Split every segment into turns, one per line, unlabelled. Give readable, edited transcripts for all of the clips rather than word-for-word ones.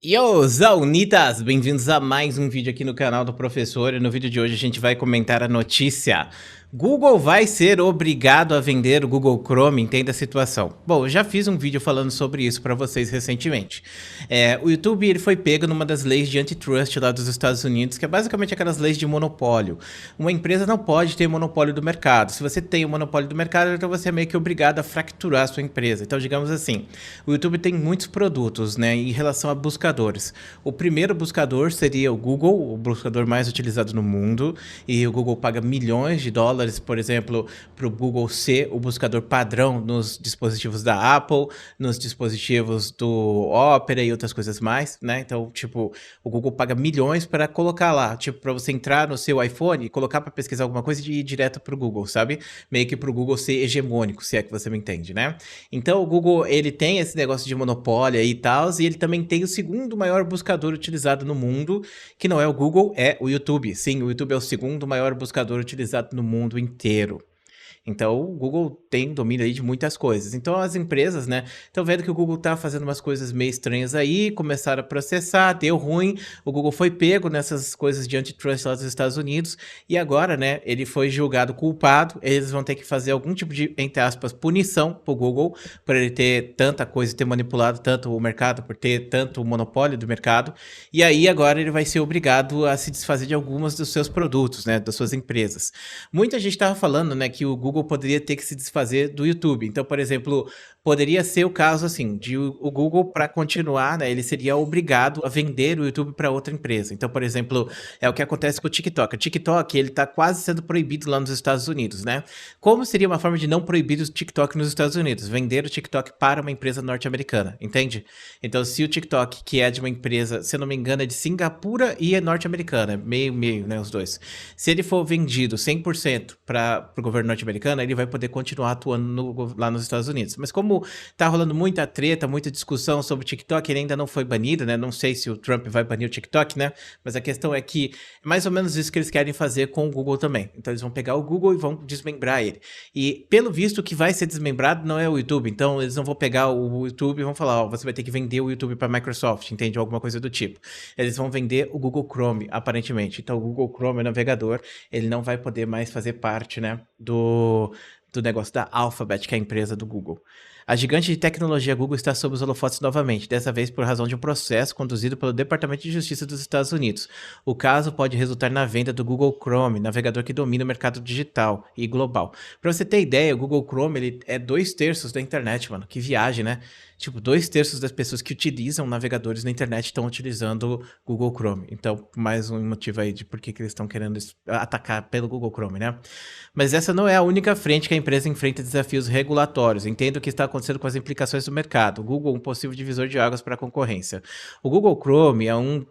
Yo, Zaunitas! Bem-vindos a mais um vídeo aqui no canal do professor e no vídeo de hoje a gente vai comentar a notícia. Google vai ser obrigado a vender o Google Chrome, entenda a situação. Bom, eu já fiz um vídeo falando sobre isso para vocês recentemente. O YouTube ele foi pego numa das leis de antitrust lá dos Estados Unidos, que é basicamente aquelas leis de monopólio. Uma empresa não pode ter monopólio do mercado. Se você tem o monopólio do mercado, então você é meio que obrigado a fracturar a sua empresa. Então, digamos assim, o YouTube tem muitos produtos, né, em relação a buscadores. O primeiro buscador seria o Google, o buscador mais utilizado no mundo, e o Google paga milhões de dólares, por exemplo, para o Google ser o buscador padrão nos dispositivos da Apple, nos dispositivos do Opera e outras coisas mais, né? Então, tipo, o Google paga milhões para colocar lá, tipo, para você entrar no seu iPhone e colocar para pesquisar alguma coisa e ir direto para o Google, sabe? Meio que para o Google ser hegemônico, se é que você me entende, né? Então, o Google, ele tem esse negócio de monopólio aí e tal, e ele também tem o segundo maior buscador utilizado no mundo, que não é o Google, é o YouTube. Sim, o YouTube é o segundo maior buscador utilizado no mundo inteiro. Então, o Google tem domínio aí de muitas coisas. Então, as empresas, né, estão vendo que o Google tá fazendo umas coisas meio estranhas aí, começaram a processar, deu ruim, o Google foi pego nessas coisas de antitrust lá dos Estados Unidos, e agora, né, ele foi julgado culpado, eles vão ter que fazer algum tipo de, entre aspas, punição pro Google, por ele ter tanta coisa, ter manipulado tanto o mercado, por ter tanto monopólio do mercado, e aí agora ele vai ser obrigado a se desfazer de algumas dos seus produtos, né, das suas empresas. Muita gente estava falando, né, que o Google poderia ter que se desfazer do YouTube. Então, por exemplo, poderia ser o caso assim, de o Google para continuar, né, ele seria obrigado a vender o YouTube para outra empresa. Então, por exemplo, é o que acontece com o TikTok. O TikTok, ele tá quase sendo proibido lá nos Estados Unidos, né? Como seria uma forma de não proibir o TikTok nos Estados Unidos? Vender o TikTok para uma empresa norte-americana, entende? Então, se o TikTok, que é de uma empresa, se eu não me engano, é de Singapura e é norte-americana, meio, né, os dois. Se ele for vendido 100% para o governo norte-americano, ele vai poder continuar atuando lá nos Estados Unidos. Mas como tá rolando muita treta, muita discussão sobre o TikTok, ele ainda não foi banido, né? Não sei se o Trump vai banir o TikTok, né? Mas a questão é que é mais ou menos isso que eles querem fazer com o Google também. Então eles vão pegar o Google e vão desmembrar ele. E pelo visto o que vai ser desmembrado não é o YouTube. Então eles não vão pegar o YouTube e vão falar, ó, você vai ter que vender o YouTube para a Microsoft, entende? Alguma coisa do tipo. Eles vão vender o Google Chrome, aparentemente. Então o Google Chrome é o navegador, ele não vai poder mais fazer parte, né, do negócio da Alphabet, que é a empresa do Google. A gigante de tecnologia Google está sob os holofotes novamente, dessa vez por razão de um processo conduzido pelo Departamento de Justiça dos Estados Unidos. O caso pode resultar na venda do Google Chrome, navegador que domina o mercado digital e global. Pra você ter ideia, o Google Chrome ele é 2/3 da internet, mano. Que viagem, né? Tipo, 2/3 das pessoas que utilizam navegadores na internet estão utilizando o Google Chrome. Então, mais um motivo aí de por que eles estão querendo atacar pelo Google Chrome, né? Mas essa não é a única frente que a empresa enfrenta desafios regulatórios. Entendo o que está acontecendo com as implicações do mercado. O Google, um possível divisor de águas para a concorrência. O Google Chrome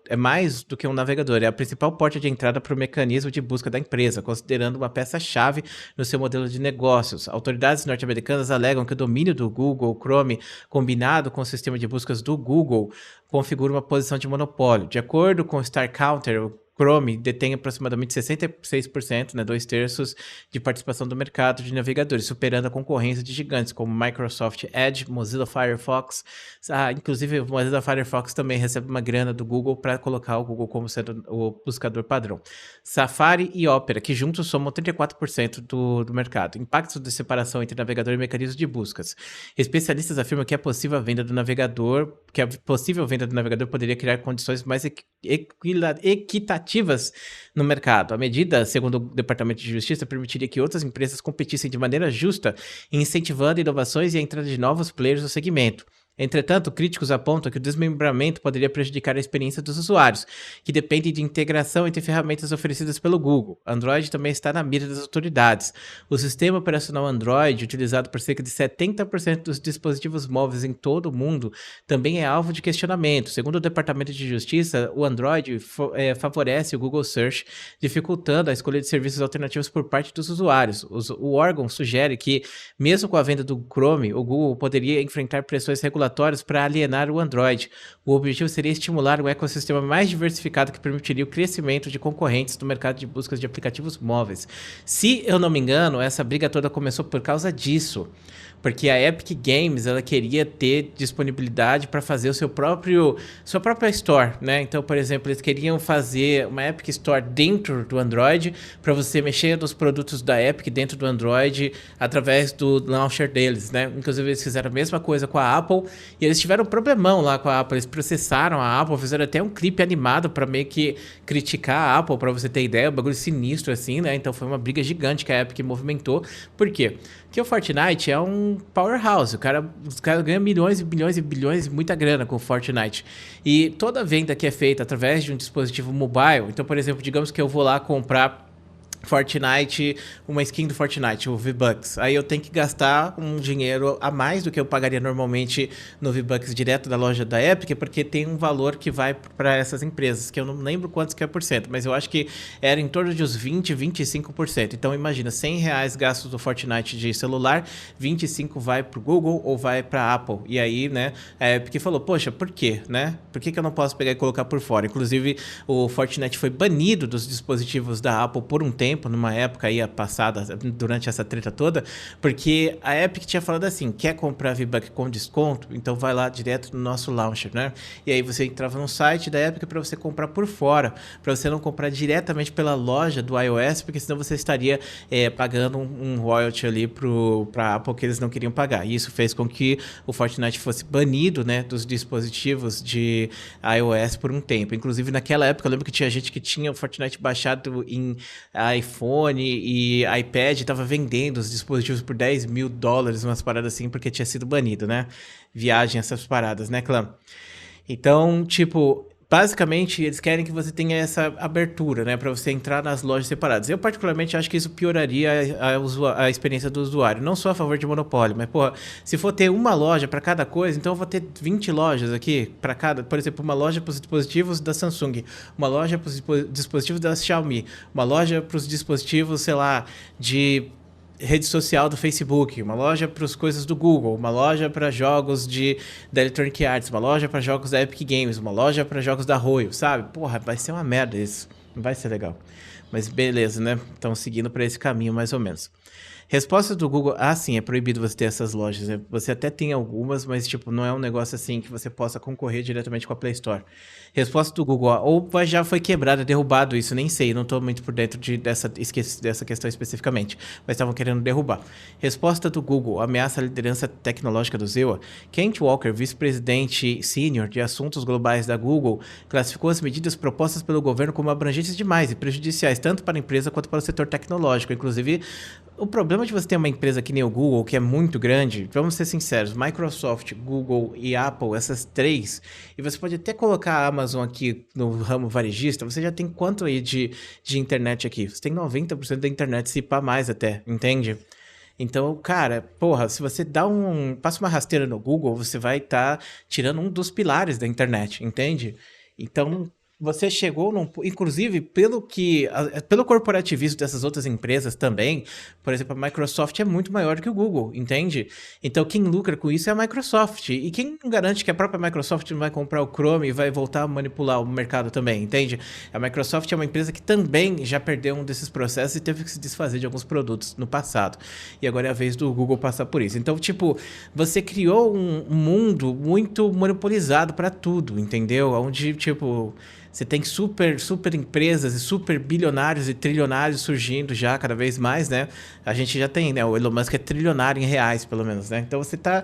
é mais do que um navegador, é a principal porta de entrada para o mecanismo de busca da empresa, considerando uma peça-chave no seu modelo de negócios. Autoridades norte-americanas alegam que o domínio do Google Chrome, combinado com o sistema de buscas do Google, configura uma posição de monopólio. De acordo com o Star Counter, o Chrome detém aproximadamente 66%, né, 2/3 de participação do mercado de navegadores, superando a concorrência de gigantes como Microsoft Edge, Mozilla Firefox. Inclusive, o Mozilla Firefox também recebe uma grana do Google para colocar o Google como sendo o buscador padrão. Safari e Opera, que juntos somam 34% do mercado. Impactos de separação entre navegador e mecanismos de buscas. Especialistas afirmam que a possível venda do navegador poderia criar condições mais equitativas no mercado. A medida, segundo o Departamento de Justiça, permitiria que outras empresas competissem de maneira justa, incentivando inovações e a entrada de novos players no segmento. Entretanto, críticos apontam que o desmembramento poderia prejudicar a experiência dos usuários, que dependem de integração entre ferramentas oferecidas pelo Google. Android também está na mira das autoridades. O sistema operacional Android, utilizado por cerca de 70% dos dispositivos móveis em todo o mundo, também é alvo de questionamento. Segundo o Departamento de Justiça, o Android favorece o Google Search, dificultando a escolha de serviços alternativos por parte dos usuários. O órgão sugere que, mesmo com a venda do Chrome, o Google poderia enfrentar pressões regulatórias para alienar o Android. O objetivo seria estimular um ecossistema mais diversificado que permitiria o crescimento de concorrentes no mercado de buscas de aplicativos móveis. Se eu não me engano, essa briga toda começou por causa disso, porque a Epic Games, ela queria ter disponibilidade para fazer o sua própria Store, né? Então, por exemplo, eles queriam fazer uma Epic Store dentro do Android para você mexer nos produtos da Epic dentro do Android através do launcher deles, né? Inclusive, eles fizeram a mesma coisa com a Apple e eles tiveram um problemão lá com a Apple. Eles processaram a Apple, fizeram até um clipe animado para meio que criticar a Apple, para você ter ideia, um bagulho sinistro assim, né? Então foi uma briga gigante que a Epic movimentou. Por quê? Porque o Fortnite é um powerhouse. Os caras ganham milhões e bilhões e bilhões, muita grana com o Fortnite. E toda venda que é feita através de um dispositivo mobile, então, por exemplo, digamos que eu vou lá comprar Fortnite, uma skin do Fortnite, o V-Bucks. Aí eu tenho que gastar um dinheiro a mais do que eu pagaria normalmente no V-Bucks direto da loja da Epic, porque tem um valor que vai para essas empresas, que eu não lembro quantos que é por cento, mas eu acho que era em torno de uns 20, 25%. Então imagina, R$ 100 gastos do Fortnite de celular, 25 vai pro Google ou vai pra Apple. E aí, né, a Epic falou, poxa, por quê, né? Por que eu não posso pegar e colocar por fora? Inclusive, o Fortnite foi banido dos dispositivos da Apple por um tempo, numa época aí passada, durante essa treta toda, porque a Epic tinha falado assim, quer comprar V-Buck com desconto? Então vai lá direto no nosso launcher, né? E aí você entrava no site da Epic para você comprar por fora, para você não comprar diretamente pela loja do iOS, porque senão você estaria pagando um royalty ali para Apple que eles não queriam pagar. E isso fez com que o Fortnite fosse banido, né, dos dispositivos de iOS por um tempo. Inclusive naquela época eu lembro que tinha gente que tinha o Fortnite baixado em iPhone e iPad, tava vendendo os dispositivos por $10.000, umas paradas assim, porque tinha sido banido, né? Viagem, essas paradas, né, Clã? Então, tipo, basicamente eles querem que você tenha essa abertura, né, para você entrar nas lojas separadas. Eu particularmente acho que isso pioraria a experiência do usuário. Não sou a favor de monopólio, mas porra, se for ter uma loja para cada coisa, então eu vou ter 20 lojas aqui para cada, por exemplo, uma loja para os dispositivos da Samsung, uma loja para os dispositivos da Xiaomi, uma loja para os dispositivos, sei lá, de rede social do Facebook, uma loja para as coisas do Google, uma loja para jogos da Electronic Arts, uma loja para jogos da Epic Games, uma loja para jogos da Roio, sabe? Porra, vai ser uma merda isso. Não vai ser legal. Mas beleza, né? Estão seguindo para esse caminho mais ou menos. Resposta do Google, sim, é proibido você ter essas lojas, né? Você até tem algumas, mas tipo, não é um negócio assim que você possa concorrer diretamente com a Play Store. Resposta do Google, ou já foi quebrado, derrubado isso, nem sei, não tô muito por dentro dessa questão especificamente, mas estavam querendo derrubar. Resposta do Google, ameaça a liderança tecnológica do Zilla. Kent Walker, vice-presidente sênior de assuntos globais da Google, classificou as medidas propostas pelo governo como abrangentes demais e prejudiciais, tanto para a empresa quanto para o setor tecnológico. Inclusive, o problema de você ter uma empresa que nem o Google, que é muito grande, vamos ser sinceros, Microsoft, Google e Apple, essas três, e você pode até colocar a Amazon aqui no ramo varejista, você já tem quanto aí de internet aqui? Você tem 90% da internet, se pá mais até, entende? Então, cara, porra, se você passa uma rasteira no Google, você vai estar tirando um dos pilares da internet, entende? Então, você chegou inclusive, pelo corporativismo dessas outras empresas também, por exemplo, a Microsoft é muito maior que o Google, entende? Então, quem lucra com isso é a Microsoft. E quem garante que a própria Microsoft não vai comprar o Chrome e vai voltar a manipular o mercado também, entende? A Microsoft é uma empresa que também já perdeu um desses processos e teve que se desfazer de alguns produtos no passado. E agora é a vez do Google passar por isso. Então, tipo, você criou um mundo muito monopolizado para tudo, entendeu? Onde, tipo, você tem super empresas e super bilionários e trilionários surgindo já cada vez mais, né? A gente já tem, né? O Elon Musk é trilionário em reais, pelo menos, né? Então você tá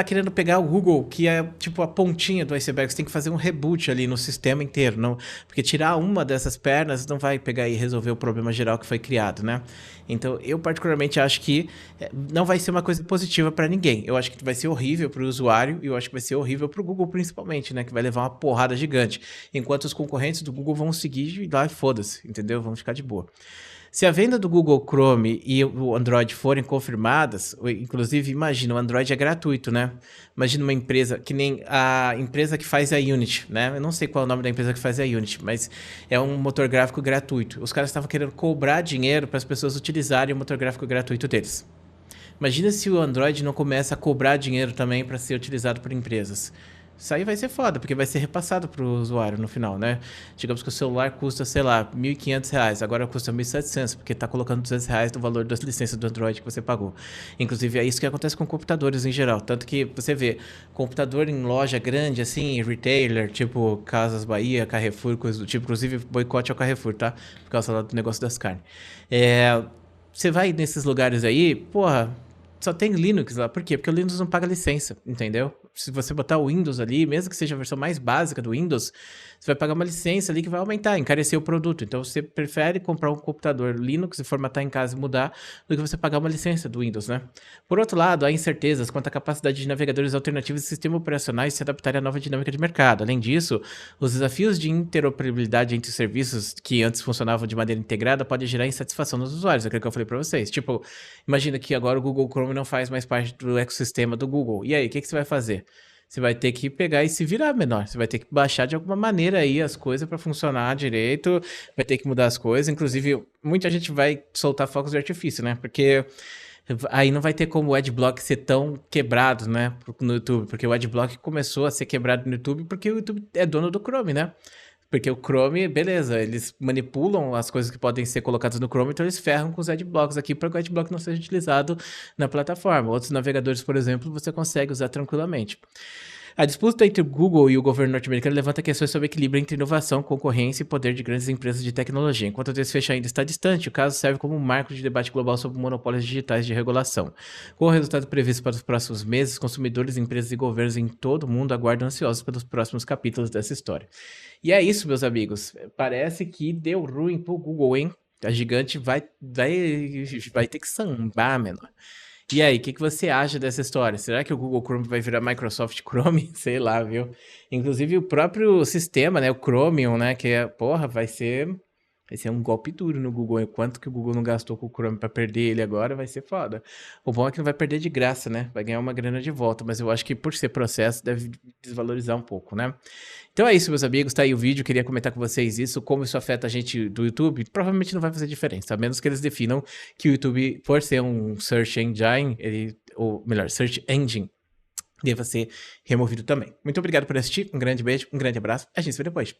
querendo pegar o Google, que é tipo a pontinha do iceberg. Você tem que fazer um reboot ali no sistema inteiro, não? Porque tirar uma dessas pernas não vai pegar e resolver o problema geral que foi criado, né? Então, eu particularmente acho que não vai ser uma coisa positiva para ninguém. Eu acho que vai ser horrível para o usuário e eu acho que vai ser horrível para o Google principalmente, né? Que vai levar uma porrada gigante. Enquanto os concorrentes do Google vão seguir lá e foda-se, entendeu? Vão ficar de boa. Se a venda do Google Chrome e o Android forem confirmadas, inclusive, imagina, o Android é gratuito, né? Imagina uma empresa, que nem a empresa que faz a Unity, né? Eu não sei qual é o nome da empresa que faz a Unity, mas é um motor gráfico gratuito. Os caras estavam querendo cobrar dinheiro para as pessoas utilizarem o motor gráfico gratuito deles. Imagina se o Android não começa a cobrar dinheiro também para ser utilizado por empresas. Isso aí vai ser foda, porque vai ser repassado pro usuário no final, né? Digamos que o celular custa, sei lá, R$ 1.500, agora custa 1.700, porque tá colocando R$ 200 do valor das licenças do Android que você pagou. Inclusive, é isso que acontece com computadores em geral. Tanto que você vê, computador em loja grande, assim, retailer, tipo Casas Bahia, Carrefour, coisa do tipo. Inclusive, boicote ao Carrefour, tá? Por causa lá do negócio das carnes. Você vai nesses lugares aí, porra, só tem Linux lá. Por quê? Porque o Linux não paga licença, entendeu? Se você botar o Windows ali, mesmo que seja a versão mais básica do Windows, você vai pagar uma licença ali que vai aumentar, encarecer o produto. Então você prefere comprar um computador Linux e formatar em casa e mudar do que você pagar uma licença do Windows, né? Por outro lado, há incertezas quanto à capacidade de navegadores alternativos e sistemas operacionais se adaptarem à nova dinâmica de mercado. Além disso, os desafios de interoperabilidade entre serviços que antes funcionavam de maneira integrada podem gerar insatisfação nos usuários, é aquilo que eu falei para vocês. Tipo, imagina que agora o Google Chrome não faz mais parte do ecossistema do Google. E aí, o que você vai fazer? Você vai ter que pegar e se virar menor. Você vai ter que baixar de alguma maneira aí as coisas para funcionar direito. Vai ter que mudar as coisas. Inclusive, muita gente vai soltar fogos de artifício, né? Porque aí não vai ter como o Adblock ser tão quebrado, né? No YouTube. Porque o Adblock começou a ser quebrado no YouTube porque o YouTube é dono do Chrome, né? Porque o Chrome, beleza, eles manipulam as coisas que podem ser colocadas no Chrome, então eles ferram com os adblocks aqui para que o adblock não seja utilizado na plataforma. Outros navegadores, por exemplo, você consegue usar tranquilamente. A disputa entre o Google e o governo norte-americano levanta questões sobre equilíbrio entre inovação, concorrência e poder de grandes empresas de tecnologia. Enquanto o desfecho ainda está distante, o caso serve como um marco de debate global sobre monopólios digitais de regulação. Com o resultado previsto para os próximos meses, consumidores, empresas e governos em todo o mundo aguardam ansiosos pelos próximos capítulos dessa história. E é isso, meus amigos. Parece que deu ruim pro Google, hein? A gigante vai ter que sambar, menor. E aí, o que você acha dessa história? Será que o Google Chrome vai virar Microsoft Chrome? Sei lá, viu? Inclusive o próprio sistema, né, o Chromium, né, que é, porra, vai ser um golpe duro no Google. Enquanto que o Google não gastou com o Chrome pra perder ele agora, vai ser foda. O bom é que não vai perder de graça, né? Vai ganhar uma grana de volta, mas eu acho que por ser processo deve desvalorizar um pouco, né? Então é isso, meus amigos, tá aí o vídeo, queria comentar com vocês isso, como isso afeta a gente do YouTube, provavelmente não vai fazer diferença, a menos que eles definam que o YouTube, por ser um search engine, ou melhor, search engine, deva ser removido também. Muito obrigado por assistir, um grande beijo, um grande abraço, a gente se vê depois.